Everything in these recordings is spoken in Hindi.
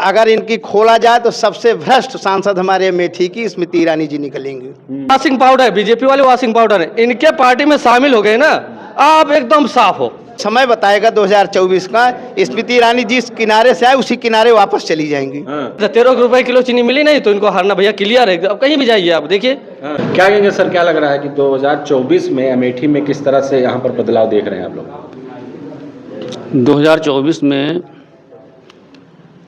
अगर इनकी खोला जाए तो सबसे भ्रष्ट सांसद हमारे अमेठी की स्मृति ईरानी जी निकलेंगी। वॉशिंग पाउडर है, बीजेपी वाले वॉशिंग पाउडर है, इनके पार्टी में शामिल हो गए ना, आप एकदम साफ हो। समय बताएगा 2024 का। स्मृति ईरानी जिस किनारे से आए उसी किनारे वापस चली जाएंगी। 13 रुपए किलो चीनी मिली नहीं तो इनको हारना भैया क्लियर है। अब कहीं भी जाइए आप देखिए। क्या कहेंगे सर, क्या लग रहा है कि 2024 में अमेठी में किस तरह से यहाँ पर बदलाव देख रहे हैं आप लोग? 2024 में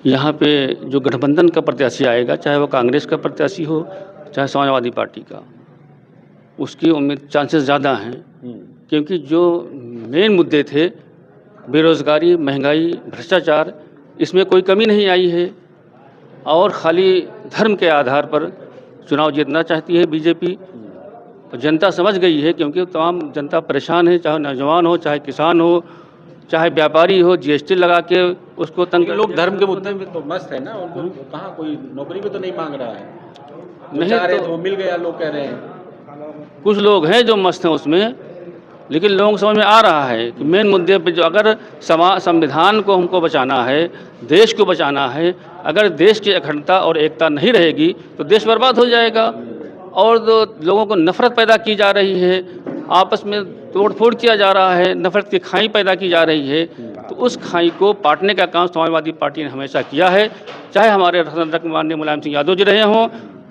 यहाँ पे जो गठबंधन का प्रत्याशी आएगा, चाहे वो कांग्रेस का प्रत्याशी हो चाहे समाजवादी पार्टी का, उसकी उम्मीद चांसेस ज़्यादा हैं, क्योंकि जो मेन मुद्दे थे बेरोज़गारी, महंगाई, भ्रष्टाचार, इसमें कोई कमी नहीं आई है और खाली धर्म के आधार पर चुनाव जीतना चाहती है बीजेपी। जनता समझ गई है, क्योंकि तमाम जनता परेशान है, चाहे नौजवान हो, चाहे किसान हो, चाहे व्यापारी हो, जीएसटी लगा के उसको तंग। लोग धर्म के मुद्दे में तो मस्त है ना, उनको कहाँ कोई नौकरी भी तो नहीं मांग रहा है, नहीं तो वो मिल गया लोग कह रहे हैं। कुछ लोग हैं जो मस्त हैं उसमें, लेकिन लोगों को समझ में आ रहा है कि मेन मुद्दे पे जो अगर संविधान को हमको बचाना है, देश को बचाना है, अगर देश की अखंडता और एकता नहीं रहेगी तो देश बर्बाद हो जाएगा। और जो लोगों को नफरत पैदा की जा रही है, आपस में तोड़फोड़ किया जा रहा है, नफरत की खाई पैदा की जा रही है, तो उस खाई को पाटने का काम समाजवादी पार्टी ने हमेशा किया है। चाहे हमारे माननीय मुलायम सिंह यादव जी रहे हों,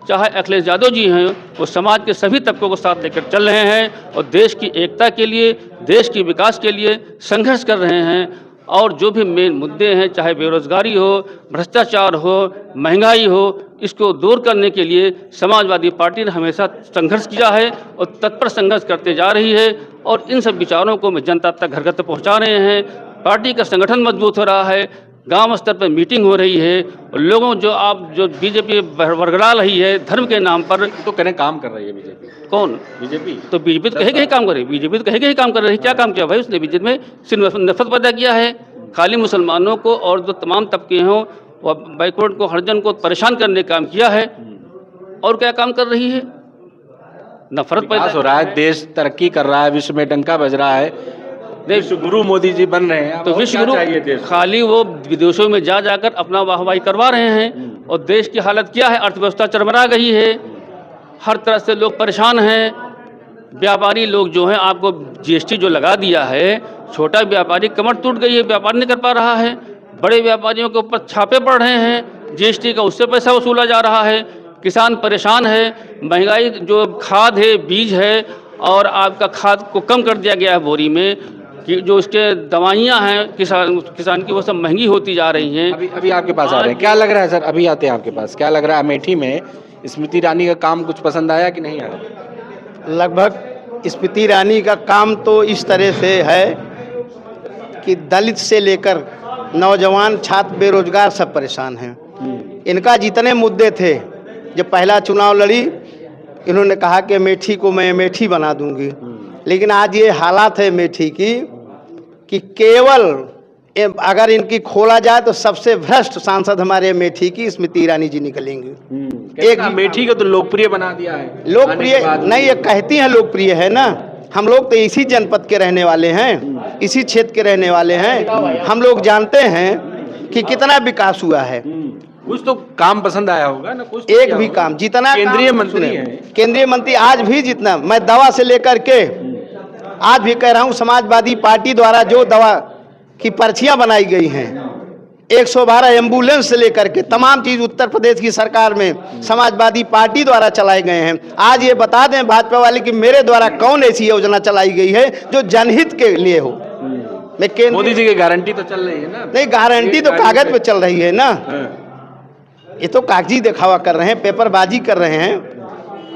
चाहे अखिलेश यादव जी हैं, वो समाज के सभी तबकों को साथ लेकर चल रहे हैं और देश की एकता के लिए, देश की विकास के लिए संघर्ष कर रहे हैं। और जो भी मेन मुद्दे हैं, चाहे बेरोजगारी हो, भ्रष्टाचार हो, महंगाई हो, इसको दूर करने के लिए समाजवादी पार्टी ने हमेशा संघर्ष किया है और तत्पर संघर्ष करते जा रही है। और इन सब विचारों को जनता तक घर घर तक पहुँचा रहे हैं। पार्टी का संगठन मजबूत हो रहा है, गांव स्तर पर मीटिंग हो रही है और लोगों जो बीजेपी बरगला रही है धर्म के नाम पर, तो कहने काम कर रही है बीजेपी। कौन? बीजेपी। तो बीजेपी तो कहे काम करे, बीजेपी तो कहे काम कर रही है। क्या काम किया भाई उसने? बीजेपी में सिर्फ नफरत पैदा किया है, खाली मुसलमानों को और जो तमाम तबके हों, बैकवर्ड को, हरिजन को परेशान करने का काम किया है। और क्या काम कर रही है? नफरत पैदा हो रहा है, देश तरक्की कर रहा है, विश्व में डंका बज रहा है, विश्व गुरु मोदी जी बन रहे हैं। तो विश्व गुरु खाली वो विदेशों में जा जाकर अपना वाहवाही करवा रहे हैं। और देश की हालत क्या है? अर्थव्यवस्था चरमरा गई है, हर तरह से लोग परेशान हैं। व्यापारी लोग जो हैं, आपको जीएसटी जो लगा दिया है, छोटा व्यापारी कमर टूट गई है, व्यापार नहीं कर पा रहा है। बड़े व्यापारियों के ऊपर छापे पड़ रहे हैं जीएसटी का, उससे पैसा वसूला जा रहा है। किसान परेशान है, महंगाई जो खाद है, बीज है, और आपका खाद को कम कर दिया गया है बोरी में, कि जो उसके दवाइयाँ हैं किसान की, वो सब महंगी होती जा रही हैं। अभी आपके पास आ रहे हैं, क्या लग रहा है सर? अभी आते हैं आपके पास, क्या लग रहा है अमेठी में स्मृति ईरानी का काम कुछ पसंद आया कि नहीं आया? लगभग स्मृति ईरानी का काम तो इस तरह से है कि दलित से लेकर नौजवान, छात्र, बेरोजगार सब परेशान हैं। इनका जितने मुद्दे थे, जब पहला चुनाव लड़ी इन्होंने कहा कि अमेठी को मैं अमेठी बना दूंगी, लेकिन आज ये हालात है अमेठी की कि केवल अगर इनकी खोला जाए तो सबसे भ्रष्ट सांसद हमारे अमेठी की स्मृति ईरानी जी निकलेंगी। एक अमेठी को तो लोकप्रिय बना दिया है। लोकप्रिय नहीं, ये कहती हैं लोकप्रिय है ना। हम लोग तो इसी जनपद के रहने वाले हैं, इसी क्षेत्र के रहने वाले हैं। हम लोग जानते हैं कि कितना विकास हुआ है। कुछ तो काम पसंद आया होगा ना? कुछ एक भी काम, जितना केंद्रीय मंत्री हैं, केंद्रीय मंत्री आज भी, जितना मैं दवा से लेकर के आज भी कह रहा हूँ, समाजवादी पार्टी द्वारा जो दवा की पर्चियां बनाई गई हैं, 112 एम्बुलेंस से लेकर के तमाम चीज उत्तर प्रदेश की सरकार में समाजवादी पार्टी द्वारा चलाए गए हैं। आज ये बता दें भाजपा वाले कि मेरे द्वारा कौन ऐसी योजना चलाई गई है जो जनहित के लिए हो। मोदी जी की गारंटी तो चल रही है ना? नहीं, गारंटी तो कागज पे चल रही है ना, ये तो कागजी दिखावा कर रहे हैं, पेपरबाजी कर रहे हैं।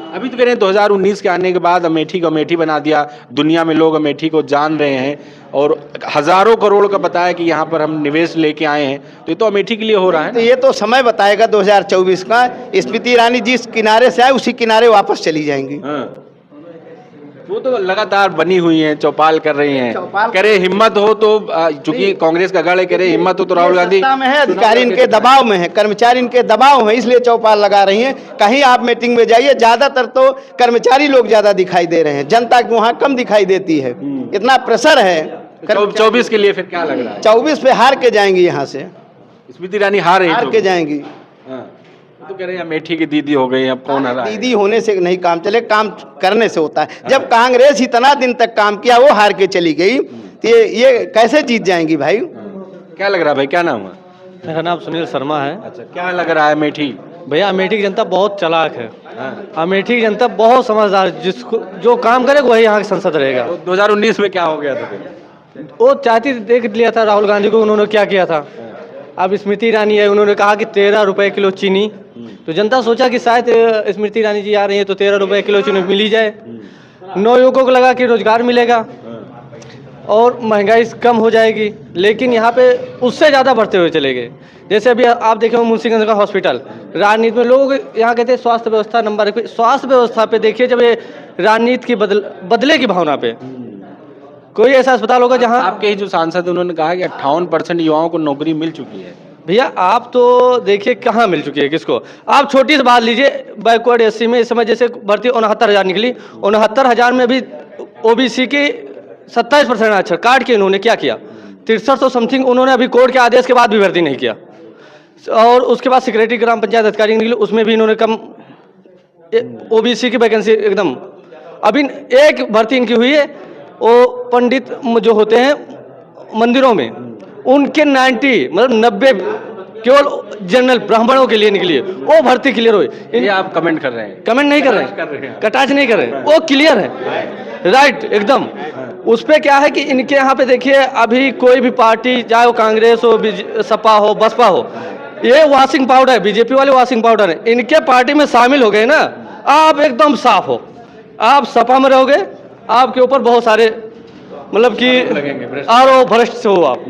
अभी तो कह रहे हैं 2019 के आने के बाद अमेठी को अमेठी बना दिया, दुनिया में लोग अमेठी को जान रहे हैं और हजारों करोड़ का बताया कि यहाँ पर हम निवेश लेके आए हैं, तो ये तो अमेठी के लिए हो रहा है। तो ये तो समय बताएगा 2024 का। स्मृति ईरानी जिस किनारे से आए उसी किनारे वापस चली जाएंगी। वो तो लगातार बनी हुई हैं, चौपाल कर रही हैं, कह रहे हिम्मत हो तो, चूंकि कांग्रेस का गढ़ है, कह रहे हिम्मत हो तो राहुल गांधी में है, अधिकारी इनके दबाव में है, कर्मचारी इनके दबाव में, इसलिए चौपाल लगा रही हैं। कहीं आप मीटिंग में जाइए, ज्यादातर तो कर्मचारी लोग ज्यादा दिखाई दे रहे हैं, जनता वहाँ कम दिखाई देती है, इतना प्रेशर है। 24 के लिए फिर क्या लग रहा है? 24 पे हार के जाएंगे यहाँ से। स्मृति ईरानी हार रही हार के जाएंगी। हाँ। तो कह रहे हैं अमेठी की दीदी हो गई, अब कौन हरा है? दीदी होने से नहीं काम चले, काम करने से होता है। जब कांग्रेस इतना दिन तक काम किया, वो हार के चली गई, तो ये कैसे जीत जाएंगी भाई? क्या लग रहा है भाई, क्या नाम है? मेरा नाम सुनील शर्मा है। अच्छा, क्या लग रहा है अमेठी? भैया अमेठी की जनता बहुत चालाक है। हाँ। अमेठी की जनता बहुत समझदार, जिसको जो काम करेगा वही यहाँ की संसद रहेगा। तो 2019 में क्या हो गया था फिर? वो चाहती देख लिया था राहुल गांधी को, उन्होंने क्या किया था। अब स्मृति ईरानी है, उन्होंने कहा कि 13 रुपए किलो चीनी, तो जनता सोचा कि शायद स्मृति ईरानी जी आ रही है तो 13 रुपए किलो चीनी मिल ही जाए। 9 युवकों को लगा कि रोजगार मिलेगा और महंगाई कम हो जाएगी, लेकिन यहाँ पे उससे ज़्यादा बढ़ते हुए चले गए। जैसे अभी आप देखे मुंशीगंज का हॉस्पिटल, राजनीति में लोग यहाँ कहते हैं स्वास्थ्य व्यवस्था नंबर 1 पे, स्वास्थ्य व्यवस्था पे देखिए जब ये राजनीति की बदले की भावना पे कोई ऐसा अस्पताल होगा जहाँ आपके ही जो सांसद उन्होंने कहा कि 58% युवाओं को नौकरी मिल चुकी है। भैया आप तो देखिए कहाँ मिल चुकी है किसको। आप छोटी सी बात लीजिए, बैकवर्ड एससी में इस समय जैसे भर्ती 69,000 निकली, 69,000 में भी ओबीसी की 27% आरक्षण काट के इन्होंने क्या किया, 6300 समथिंग उन्होंने अभी कोर्ट के आदेश के बाद भी भर्ती नहीं किया। और उसके बाद सेक्रेटरी ग्राम पंचायत अधिकारी निकली, उसमें भी इन्होंने कम ओबीसी की वैकेंसी एकदम। अभी एक भर्ती इनकी हुई है, वो पंडित जो होते हैं मंदिरों में, उनके 90 मतलब 90 केवल जनरल ब्राह्मणों के लिए निकली है, वो भर्ती क्लियर हुई। ये आप कमेंट कर रहे हैं? कमेंट नहीं कर रहे हैं, कटाच नहीं कर रहे हैं, वो क्लियर है, राइट एकदम। उस पे क्या है कि इनके यहाँ पे देखिए अभी कोई भी पार्टी, चाहे वो कांग्रेस हो, सपा हो, बसपा हो, ये वॉशिंग पाउडर है, बीजेपी वाले वॉशिंग पाउडर है। इनके पार्टी में शामिल हो गए ना, आप एकदम साफ हो। आप सपा में रहोगे, आपके ऊपर बहुत सारे मतलब कि आरोप भ्रष्ट से हो आप।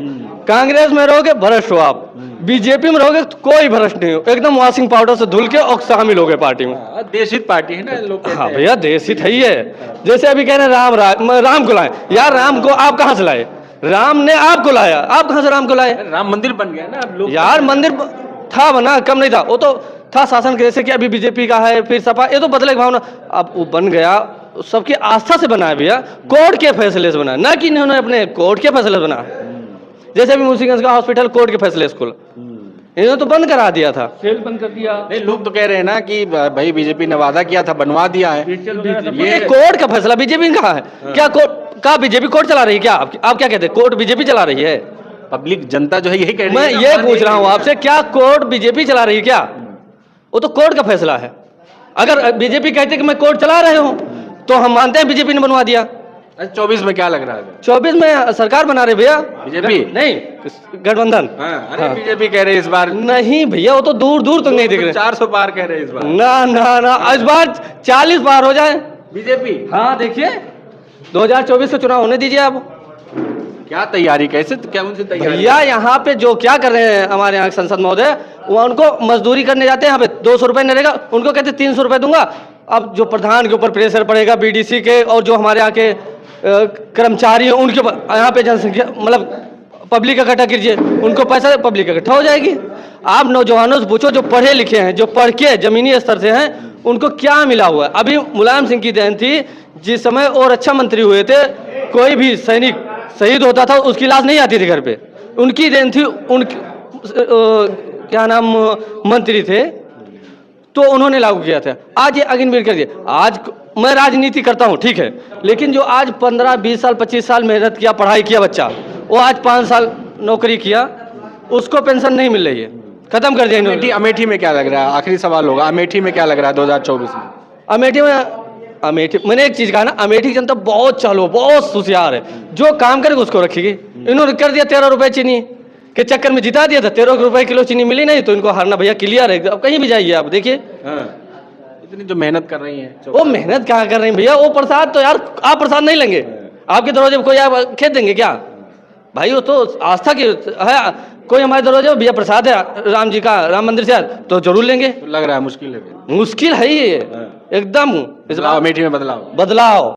कांग्रेस में रहोगे भ्रष्ट हो आप, बीजेपी में रहोगे तो कोई भ्रष्ट नहीं हो, एकदम वॉशिंग पाउडर से धुल के और शामिल हो गए पार्टी में। देशहित पार्टी है ना लोग कहते हाँ हैं। भैया देशहित है ही है। जैसे अभी कह रहे हैं राम को लाए, यार राम को आप कहाँ से लाए? राम ने आपको लाया, आप कहाँ से राम को लाए? राम मंदिर बन गया ना अब लोग। यार मंदिर था बना, कम नहीं था, वो तो था शासन के, जैसे कि अभी बीजेपी का है, फिर सपा, ये तो बदले की भावना। अब वो बन गया, सबकी आस्था से बना है भैया, कोर्ट के फैसले से बना, ना कि इन्होंने अपने कोर्ट के फैसले से बना। जैसे अभी मुंशीगंज का हॉस्पिटल कोर्ट के फैसले स्कूल, इन्होंने तो बंद करा दिया था, सेल बंद कर दिया। नहीं, लोग तो कह रहे हैं ना कि भाई बीजेपी ने वादा किया था, बनवा दिया है। ये कोर्ट का फैसला बीजेपी ने कहा है क्या? कोर्ट का बीजेपी कोर्ट चला रही है क्या? आप क्या कहते हैं, कोर्ट बीजेपी चला रही है? पब्लिक जनता जो है यही कह रही मैं है। ये पूछ रहा हूँ आपसे, क्या कोर्ट बीजेपी चला रही है क्या? वो तो कोर्ट का फैसला है। अगर बीजेपी कहते कि मैं कोर्ट चला रहे हूँ तो हम मानते हैं बीजेपी ने बनवा दिया। 24 में क्या लग रहा है? 24 में सरकार बना रहे भैया, बीजेपी नहीं गठबंधन। अरे बीजेपी कह रहे हैं इस बार। नहीं भैया वो तो दूर दूर तक नहीं दिख रहे। 400 पार कह रहे हैं इस बार। ना ना ना, इस बार 40 पार हो जाए बीजेपी। हाँ देखिए 2024 का चुनाव होने दीजिए आप। क्या तैयारी, कैसे, क्या उनसे तैयारी? भैया यहाँ पे जो क्या कर रहे हैं हमारे यहाँ के संसद महोदय, वो उनको मजदूरी करने जाते हैं, यहाँ पे 200 रुपए नहीं रहेगा, उनको कहते 300 रुपए दूंगा। अब जो प्रधान के ऊपर प्रेशर पड़ेगा, बीडीसी के, और जो हमारे यहाँ के कर्मचारी हैं उनके ऊपर, यहाँ पे जनसंख्या मतलब पब्लिक इकट्ठा कीजिए, उनको पैसा पब्लिक इकट्ठा हो जाएगी। आप नौजवानों से पूछो जो पढ़े लिखे हैं, जो पढ़ के जमीनी स्तर से हैं, उनको क्या मिला हुआ है। अभी मुलायम सिंह की देन थी, जिस समय और रक्षा मंत्री हुए थे, कोई भी सैनिक शहीद होता था उसकी लाश नहीं आती थी घर पे, उनकी देन थी। उनकी क्या नाम मंत्री थे, तो उन्होंने लागू किया था। आज ये अग्निवीर कर दिया। आज मैं राजनीति करता हूँ ठीक है, लेकिन जो आज 15, 20 साल, 25 साल मेहनत किया, पढ़ाई किया बच्चा, वो आज 5 साल नौकरी किया, उसको पेंशन नहीं मिल रही है, खत्म कर दिया इन्होंने। अमेठी में क्या लग रहा है? आखिरी सवाल होगा, अमेठी में क्या लग रहा है 2024 में? अमेठी मैंने एक चीज कहा ना, अमेठी की जनता बहुत चालू, बहुत होशियार है, जो काम करेगा उसको रखेगी। इन्होंने कर दिया 13 रुपए चीनी के चक्कर में जिता दिया था, 13 रुपए किलो चीनी मिली नहीं, तो इनको हारना भैया क्लियर है। अब कहीं भी जाइए आप देखिए, इतनी जो मेहनत कर रही है, वो मेहनत कहाँ कर रही है भैया। वो प्रसाद तो यार आप प्रसाद नहीं लेंगे, आपके दरवाजे पे कोई आप खेत देंगे क्या भाई? वो तो आस्था की है, कोई हमारे दरवाजे भैया प्रसाद है राम जी का, राम मंदिर से तो जरूर लेंगे। तो लग रहा है मुश्किल है, मुश्किल है ही एकदम। अमेठी में बदलाव। बदलाव